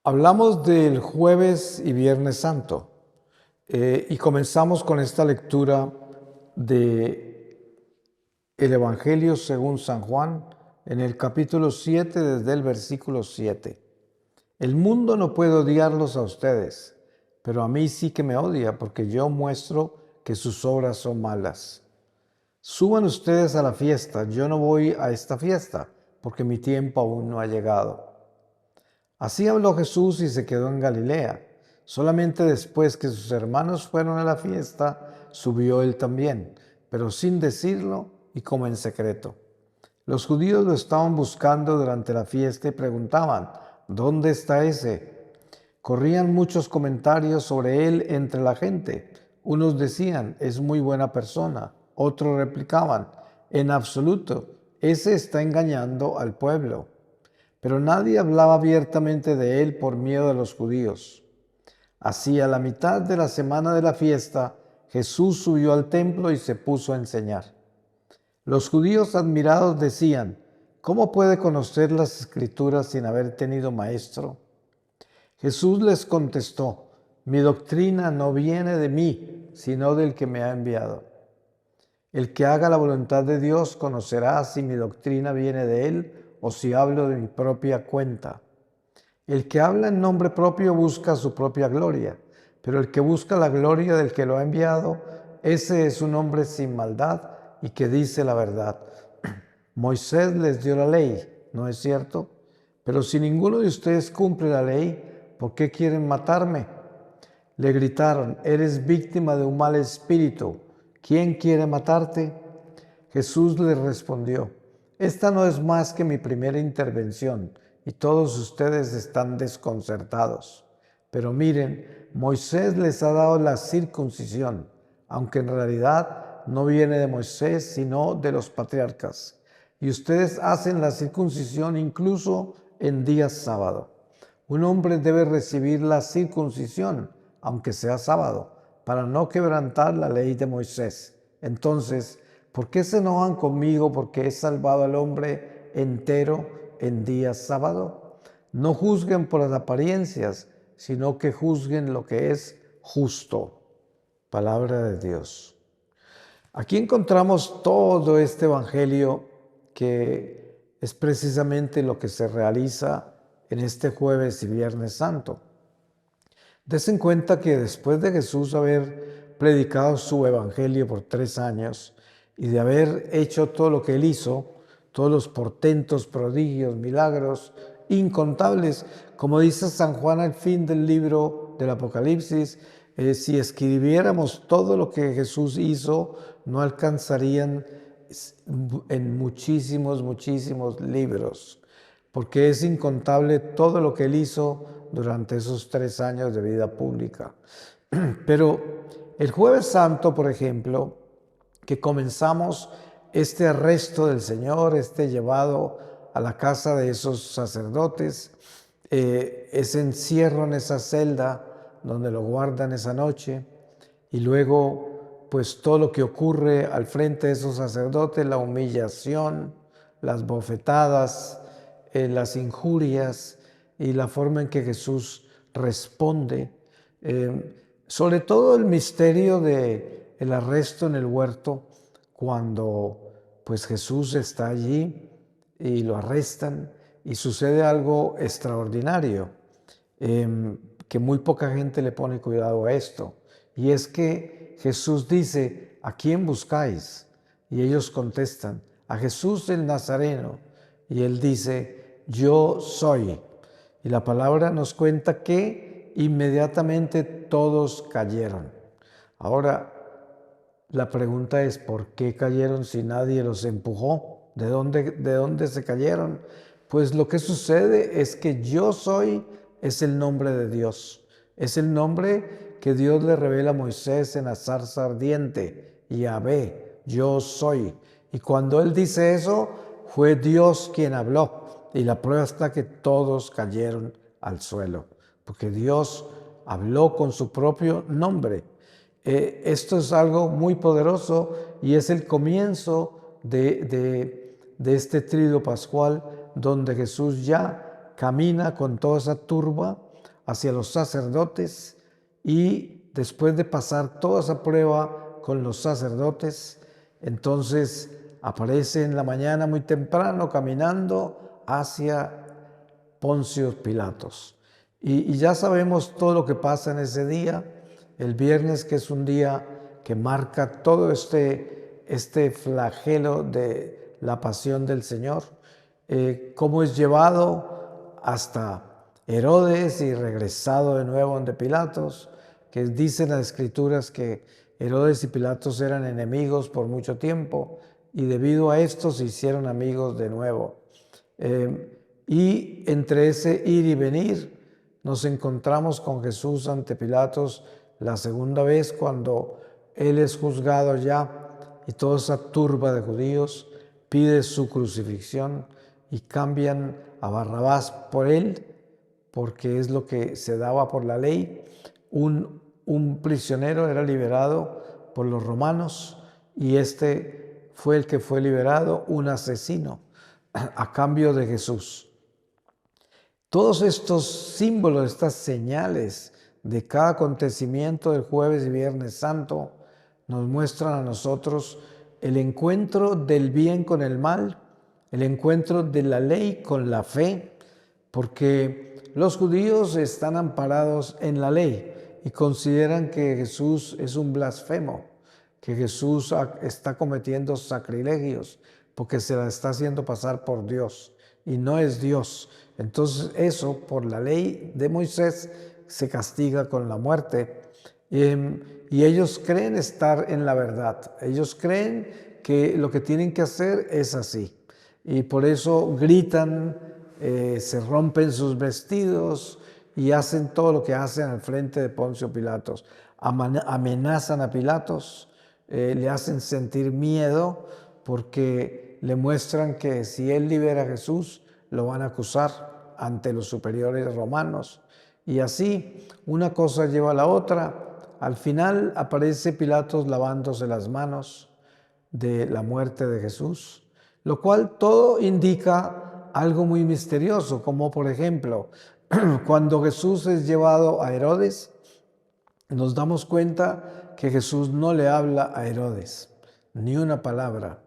Hablamos del jueves y viernes santo y comenzamos con esta lectura de el Evangelio según San Juan en el capítulo 7 desde el versículo 7. El mundo no puede odiarlos a ustedes, pero a mí sí que me odia porque yo muestro que sus obras son malas. Suban ustedes a la fiesta, yo no voy a esta fiesta porque mi tiempo aún no ha llegado. Así habló Jesús y se quedó en Galilea. Solamente después que sus hermanos fueron a la fiesta, subió él también, pero sin decirlo y como en secreto. Los judíos lo estaban buscando durante la fiesta y preguntaban, ¿dónde está ese? Corrían muchos comentarios sobre él entre la gente. Unos decían, es muy buena persona. Otros replicaban, en absoluto, ese está engañando al pueblo. Pero nadie hablaba abiertamente de él por miedo de los judíos. Así, a la mitad de la semana de la fiesta, Jesús subió al templo y se puso a enseñar. Los judíos admirados decían, ¿cómo puede conocer las Escrituras sin haber tenido maestro? Jesús les contestó, mi doctrina no viene de mí, sino del que me ha enviado. El que haga la voluntad de Dios conocerá si mi doctrina viene de él o si hablo de mi propia cuenta. El que habla en nombre propio busca su propia gloria, pero el que busca la gloria del que lo ha enviado, ese es un hombre sin maldad y que dice la verdad. Moisés les dio la ley, ¿no es cierto? Pero si ninguno de ustedes cumple la ley, ¿por qué quieren matarme? Le gritaron, eres víctima de un mal espíritu. ¿Quién quiere matarte? Jesús les respondió, esta no es más que mi primera intervención y todos ustedes están desconcertados. Pero miren, Moisés les ha dado la circuncisión, aunque en realidad no viene de Moisés, sino de los patriarcas. Y ustedes hacen la circuncisión incluso en día sábado. Un hombre debe recibir la circuncisión, aunque sea sábado, para no quebrantar la ley de Moisés. Entonces, ¿por qué se enojan conmigo porque he salvado al hombre entero en día sábado? No juzguen por las apariencias, sino que juzguen lo que es justo. Palabra de Dios. Aquí encontramos todo este evangelio que es precisamente lo que se realiza en este jueves y viernes santo. Des en cuenta que después de Jesús haber predicado su evangelio por 3 años y de haber hecho todo lo que él hizo, todos los portentos, prodigios, milagros, incontables, como dice San Juan al fin del libro del Apocalipsis, si escribiéramos todo lo que Jesús hizo, no alcanzarían en muchísimos libros, porque es incontable todo lo que él hizo durante esos 3 años de vida pública. Pero el Jueves Santo, por ejemplo, que comenzamos este arresto del Señor, este llevado a la casa de esos sacerdotes, ese encierro en esa celda donde lo guardan esa noche, y luego pues todo lo que ocurre al frente de esos sacerdotes, la humillación, las bofetadas, las injurias y la forma en que Jesús responde, sobre todo el misterio del arresto en el huerto, cuando pues Jesús está allí y lo arrestan y sucede algo extraordinario, que muy poca gente le pone cuidado a esto, y es que Jesús dice, ¿a quién buscáis? Y ellos contestan, a Jesús el Nazareno, y él dice, yo soy. Y la palabra nos cuenta que inmediatamente todos cayeron. Ahora, la pregunta es, ¿por qué cayeron si nadie los empujó? ¿De dónde se cayeron? Pues lo que sucede es que yo soy es el nombre de Dios. Es el nombre que Dios le revela a Moisés en la zarza ardiente. Yahvé, yo soy. Y cuando él dice eso, fue Dios quien habló. Y la prueba está que todos cayeron al suelo, porque Dios habló con su propio nombre. Esto es algo muy poderoso y es el comienzo de este triduo pascual donde Jesús ya camina con toda esa turba hacia los sacerdotes, y después de pasar toda esa prueba con los sacerdotes, entonces aparece en la mañana muy temprano caminando hacia Poncio Pilatos. Y ya sabemos todo lo que pasa en ese día, el viernes, que es un día que marca todo este flagelo de la pasión del Señor, cómo es llevado hasta Herodes y regresado de nuevo ante Pilatos, que dicen las Escrituras que Herodes y Pilatos eran enemigos por mucho tiempo y debido a esto se hicieron amigos de nuevo. Y entre ese ir y venir nos encontramos con Jesús ante Pilatos la segunda vez, cuando él es juzgado ya y toda esa turba de judíos pide su crucifixión y cambian a Barrabás por él, porque es lo que se daba por la ley. Un prisionero era liberado por los romanos y este fue el que fue liberado, un asesino, a cambio de Jesús. Todos estos símbolos, estas señales de cada acontecimiento del jueves y viernes santo nos muestran a nosotros el encuentro del bien con el mal, el encuentro de la ley con la fe, porque los judíos están amparados en la ley y consideran que Jesús es un blasfemo, que Jesús está cometiendo sacrilegios porque se la está haciendo pasar por Dios y no es Dios. Entonces eso, por la ley de Moisés, se castiga con la muerte. Y ellos creen estar en la verdad. Ellos creen que lo que tienen que hacer es así. Y por eso gritan, se rompen sus vestidos y hacen todo lo que hacen al frente de Poncio Pilatos. Amenazan a Pilatos, le hacen sentir miedo porque le muestran que si él libera a Jesús, lo van a acusar ante los superiores romanos. Y así, una cosa lleva a la otra. Al final aparece Pilatos lavándose las manos de la muerte de Jesús, lo cual todo indica algo muy misterioso, como por ejemplo, cuando Jesús es llevado a Herodes, nos damos cuenta que Jesús no le habla a Herodes, ni una palabra.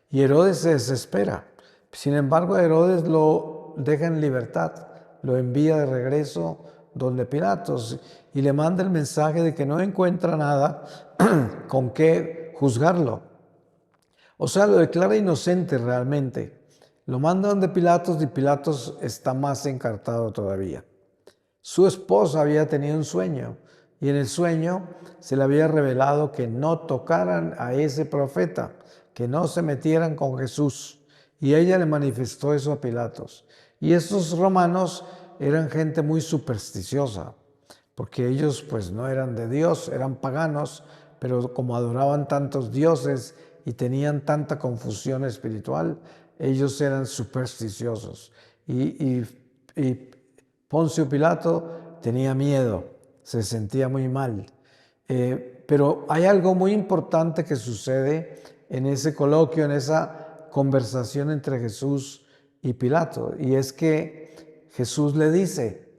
Y Herodes se desespera. Sin embargo, Herodes lo deja en libertad, lo envía de regreso donde Pilatos y le manda el mensaje de que no encuentra nada con qué juzgarlo. O sea, lo declara inocente realmente. Lo manda donde Pilatos y Pilatos está más encartado todavía. Su esposa había tenido un sueño y en el sueño se le había revelado que no tocaran a ese profeta, que no se metieran con Jesús. Y ella le manifestó eso a Pilatos. Y estos romanos eran gente muy supersticiosa, porque ellos pues no eran de Dios, eran paganos, pero como adoraban tantos dioses y tenían tanta confusión espiritual, ellos eran supersticiosos. Y Poncio Pilato tenía miedo, se sentía muy mal. Pero hay algo muy importante que sucede en ese coloquio, en esa conversación entre Jesús y Pilato, y es que Jesús le dice: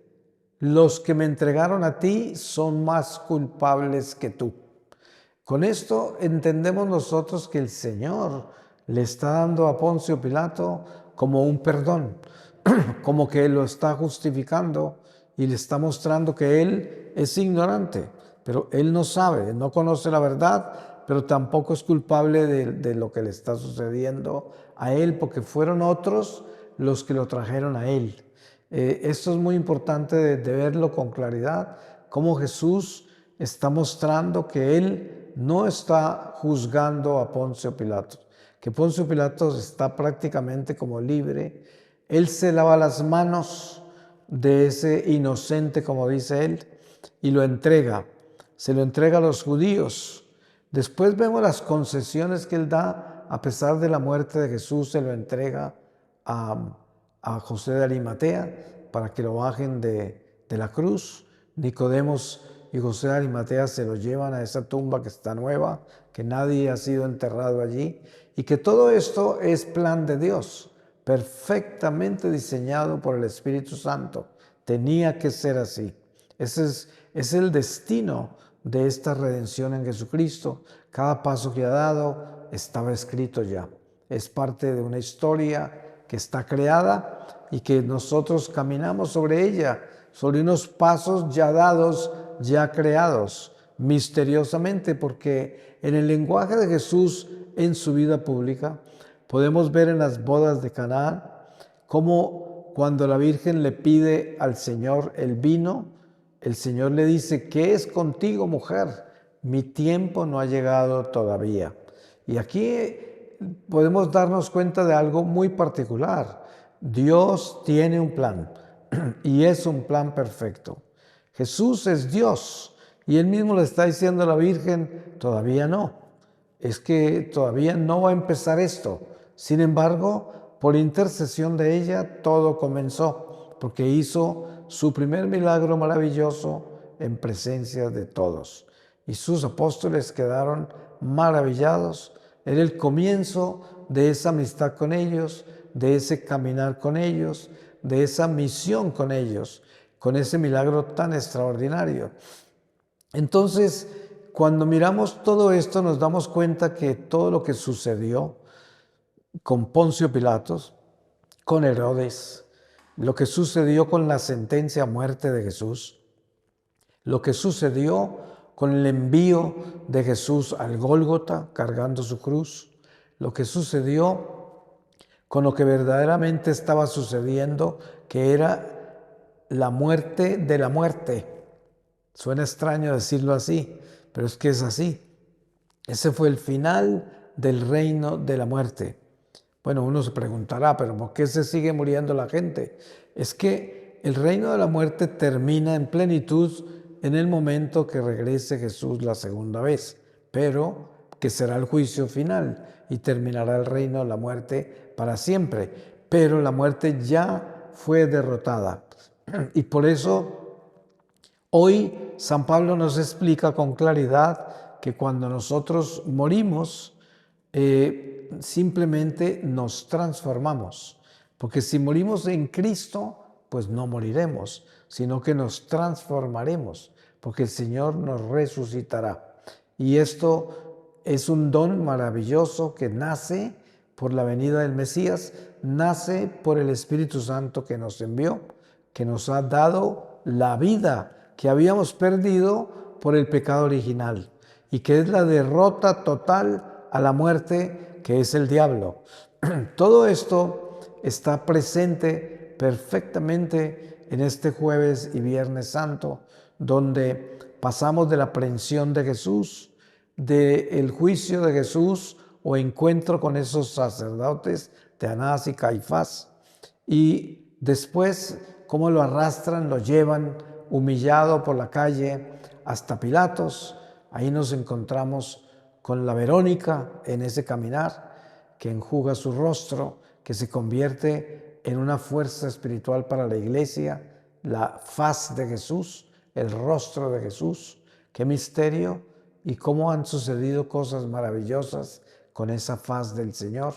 los que me entregaron a ti son más culpables que tú. Con esto entendemos nosotros que el Señor le está dando a Poncio Pilato como un perdón, como que lo está justificando y le está mostrando que él es ignorante, pero él no sabe, no conoce la verdad, pero tampoco es culpable de lo que le está sucediendo a él, porque fueron otros los que lo trajeron a él. Esto es muy importante de verlo con claridad, cómo Jesús está mostrando que él no está juzgando a Poncio Pilato, que Poncio Pilato está prácticamente como libre. Él se lava las manos de ese inocente, como dice él, y lo entrega. Se lo entrega a los judíos. Después vemos las concesiones que él da. A pesar de la muerte de Jesús, se lo entrega a José de Arimatea para que lo bajen de la cruz. Nicodemos y José de Arimatea se lo llevan a esa tumba que está nueva, que nadie ha sido enterrado allí, y que todo esto es plan de Dios, perfectamente diseñado por el Espíritu Santo. Tenía que ser así. Ese es el destino de esta redención en Jesucristo. Cada paso que ha dado estaba escrito ya. Es parte de una historia que está creada y que nosotros caminamos sobre ella, sobre unos pasos ya dados, ya creados, misteriosamente, porque en el lenguaje de Jesús en su vida pública podemos ver en las bodas de Caná cómo cuando la Virgen le pide al Señor el vino, el Señor le dice: ¿qué es contigo, mujer? Mi tiempo no ha llegado todavía. Y aquí podemos darnos cuenta de algo muy particular. Dios tiene un plan y es un plan perfecto. Jesús es Dios y Él mismo le está diciendo a la Virgen: todavía no. Es que todavía no va a empezar esto. Sin embargo, por intercesión de ella, todo comenzó, porque hizo su primer milagro maravilloso en presencia de todos. Y sus apóstoles quedaron maravillados. Era el comienzo de esa amistad con ellos, de ese caminar con ellos, de esa misión con ellos, con ese milagro tan extraordinario. Entonces, cuando miramos todo esto, nos damos cuenta que todo lo que sucedió con Poncio Pilatos, con Herodes, lo que sucedió con la sentencia a muerte de Jesús, lo que sucedió con el envío de Jesús al Gólgota cargando su cruz, lo que sucedió con lo que verdaderamente estaba sucediendo, que era la muerte de la muerte. Suena extraño decirlo así, pero es que es así. Ese fue el final del reino de la muerte. Bueno, uno se preguntará, ¿pero por qué se sigue muriendo la gente? Es que el reino de la muerte termina en plenitud en el momento que regrese Jesús la segunda vez, pero que será el juicio final y terminará el reino de la muerte para siempre. Pero la muerte ya fue derrotada. Y por eso hoy San Pablo nos explica con claridad que cuando nosotros morimos, simplemente nos transformamos. Porque si morimos en Cristo, pues no moriremos, sino que nos transformaremos, porque el Señor nos resucitará. Y esto es un don maravilloso que nace por la venida del Mesías, nace por el Espíritu Santo que nos envió, que nos ha dado la vida que habíamos perdido por el pecado original y que es la derrota total a la muerte, que es el diablo. Todo esto está presente perfectamente en este jueves y viernes santo, donde pasamos de la aprehensión de Jesús, del juicio de Jesús o encuentro con esos sacerdotes de Anás y Caifás, y después cómo lo arrastran, lo llevan humillado por la calle hasta Pilatos. Ahí nos encontramos con la Verónica en ese caminar, que enjuga su rostro, que se convierte en una fuerza espiritual para la iglesia, la faz de Jesús, el rostro de Jesús. Qué misterio y cómo han sucedido cosas maravillosas con esa faz del Señor.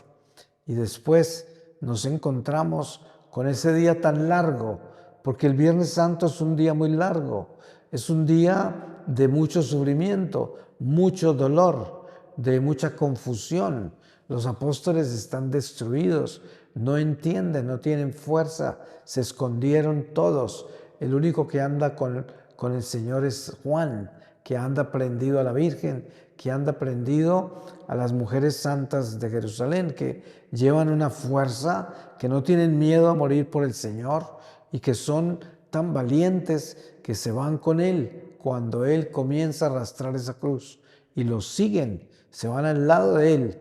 Y después nos encontramos con ese día tan largo, porque el Viernes Santo es un día muy largo, es un día de mucho sufrimiento, mucho dolor, de mucha confusión. Los apóstoles están destruidos, no entienden, no tienen fuerza, se escondieron todos. El único que anda con el Señor es Juan, que anda prendido a la Virgen, que anda prendido a las mujeres santas de Jerusalén, que llevan una fuerza, que no tienen miedo a morir por el Señor y que son tan valientes que se van con Él cuando Él comienza a arrastrar esa cruz y los siguen, se van al lado de Él.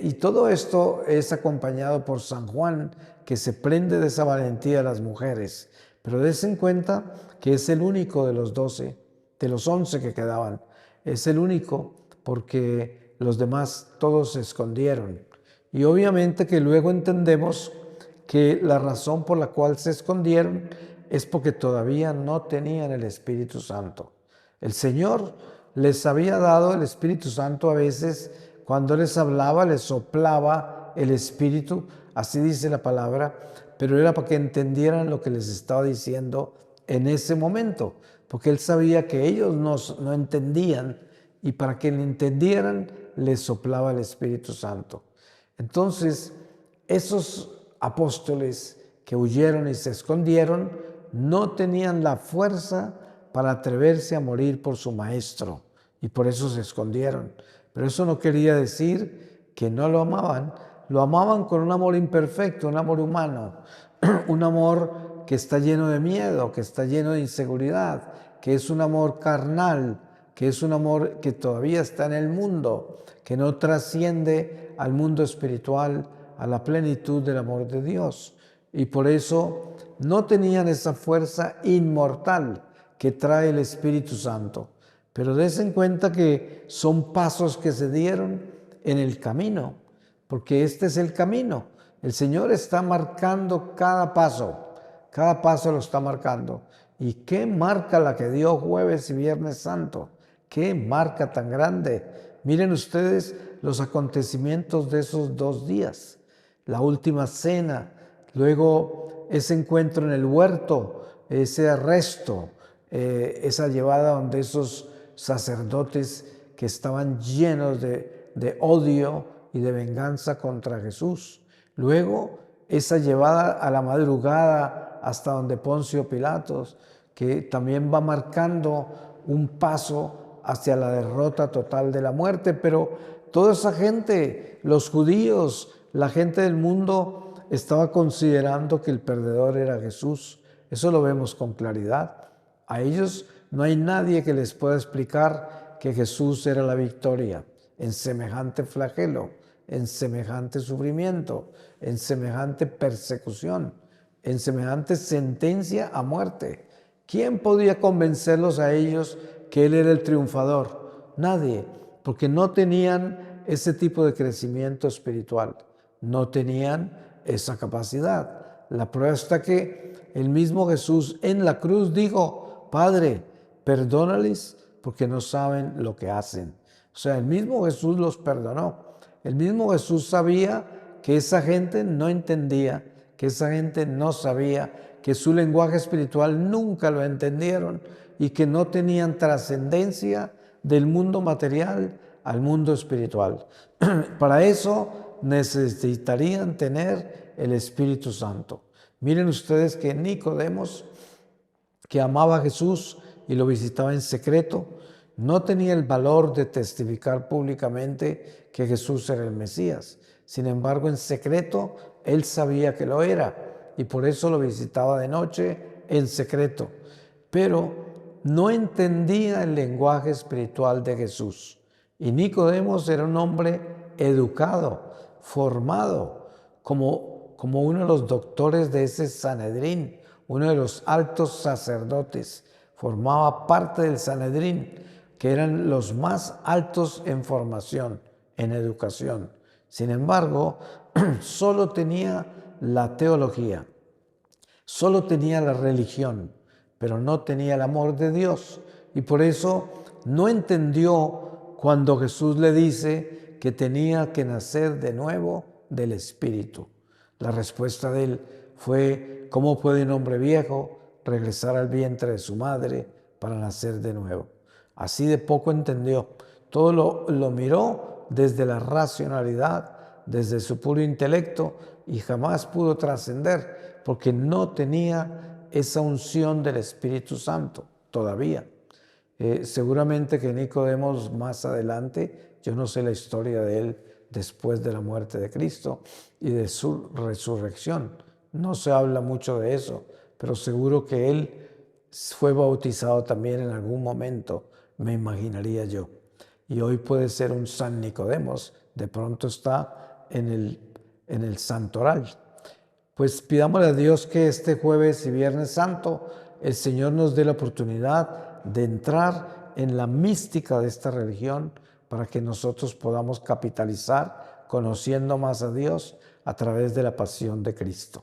Y todo esto es acompañado por San Juan, que se prende de esa valentía de las mujeres. Pero dense en cuenta que es el único de los 12, de los 11 que quedaban. Es el único porque los demás todos se escondieron. Y obviamente que luego entendemos que la razón por la cual se escondieron es porque todavía no tenían el Espíritu Santo. El Señor les había dado el Espíritu Santo a veces. Cuando les hablaba, les soplaba el Espíritu, así dice la palabra, pero era para que entendieran lo que les estaba diciendo en ese momento, porque él sabía que ellos no entendían, y para que le entendieran les soplaba el Espíritu Santo. Entonces, esos apóstoles que huyeron y se escondieron no tenían la fuerza para atreverse a morir por su maestro, y por eso se escondieron. Pero eso no quería decir que no lo amaban con un amor imperfecto, un amor humano, un amor que está lleno de miedo, que está lleno de inseguridad, que es un amor carnal, que es un amor que todavía está en el mundo, que no trasciende al mundo espiritual, a la plenitud del amor de Dios. Y por eso no tenían esa fuerza inmortal que trae el Espíritu Santo. Pero des en cuenta que son pasos que se dieron en el camino, porque este es el camino. El Señor está marcando cada paso lo está marcando. ¿Y qué marca la que dio jueves y viernes santo? ¿Qué marca tan grande? Miren ustedes los acontecimientos de esos 2 días. La última cena, luego ese encuentro en el huerto, ese arresto, esa llevada donde esos sacerdotes que estaban llenos de odio y de venganza contra Jesús. Luego esa llevada a la madrugada hasta donde Poncio Pilatos, que también va marcando un paso hacia la derrota total de la muerte. Pero toda esa gente, los judíos, la gente del mundo, estaba considerando que el perdedor era Jesús. Eso lo vemos con claridad. A ellos no hay nadie que les pueda explicar que Jesús era la victoria en semejante flagelo, en semejante sufrimiento, en semejante persecución, en semejante sentencia a muerte. ¿Quién podía convencerlos a ellos que Él era el triunfador? Nadie, porque no tenían ese tipo de crecimiento espiritual, no tenían esa capacidad. La prueba está que el mismo Jesús en la cruz dijo: Padre, perdónales porque no saben lo que hacen. O sea, el mismo Jesús los perdonó. El mismo Jesús sabía que esa gente no entendía, que esa gente no sabía, que su lenguaje espiritual nunca lo entendieron y que no tenían trascendencia del mundo material al mundo espiritual. Para eso necesitarían tener el Espíritu Santo. Miren ustedes que Nicodemos, que amaba a Jesús y lo visitaba en secreto, no tenía el valor de testificar públicamente que Jesús era el Mesías. Sin embargo, en secreto, él sabía que lo era y por eso lo visitaba de noche en secreto. Pero no entendía el lenguaje espiritual de Jesús. Y Nicodemos era un hombre educado, formado, como uno de los doctores de ese Sanedrín, uno de los altos sacerdotes. Formaba parte del Sanedrín, que eran los más altos en formación, en educación. Sin embargo, solo tenía la teología, solo tenía la religión, pero no tenía el amor de Dios. Y por eso no entendió cuando Jesús le dice que tenía que nacer de nuevo del Espíritu. La respuesta de él fue: ¿cómo puede un hombre viejo regresar al vientre de su madre para nacer de nuevo? Así de poco entendió. Todo lo miró desde la racionalidad, desde su puro intelecto, y jamás pudo trascender porque no tenía esa unción del Espíritu Santo todavía. Seguramente que Nicodemos más adelante, yo no sé la historia de él después de la muerte de Cristo y de su resurrección. No se habla mucho de eso, pero seguro que él fue bautizado también en algún momento, me imaginaría yo. Y hoy puede ser un San Nicodemos, de pronto está en el santoral. Pues pidámosle a Dios que este jueves y viernes santo el Señor nos dé la oportunidad de entrar en la mística de esta religión para que nosotros podamos capitalizar conociendo más a Dios a través de la pasión de Cristo.